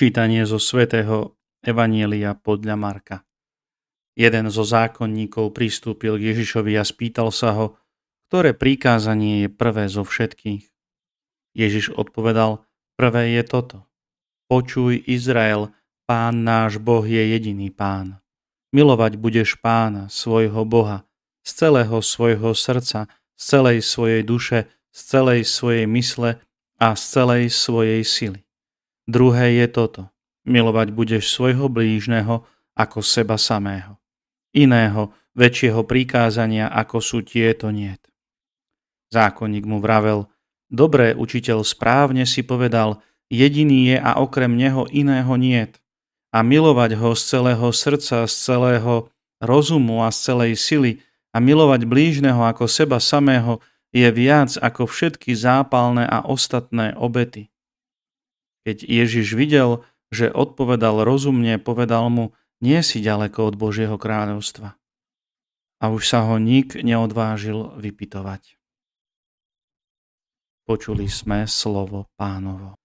Čítanie zo svätého Evanjelia podľa Marka. Jeden zo zákonníkov pristúpil k Ježišovi a spýtal sa ho, ktoré prikázanie je prvé zo všetkých. Ježiš odpovedal, prvé je toto. Počuj, Izrael, Pán náš Boh je jediný Pán. Milovať budeš Pána, svojho Boha, z celého svojho srdca, z celej svojej duše, z celej svojej mysle a z celej svojej sily. Druhé je toto. Milovať budeš svojho blížneho ako seba samého. Iného, väčšieho prikázania ako sú tieto niet. Zákonník mu vravel, dobré, učiteľ, správne si povedal, jediný je a okrem neho iného niet. A milovať ho z celého srdca, z celého rozumu a z celej sily a milovať blížneho ako seba samého je viac ako všetky zápalné a ostatné obety. Keď Ježiš videl, že odpovedal rozumne, povedal mu, nie si ďaleko od Božieho kráľovstva. A už sa ho nik neodvážil vypytovať. Počuli sme slovo Pánovo.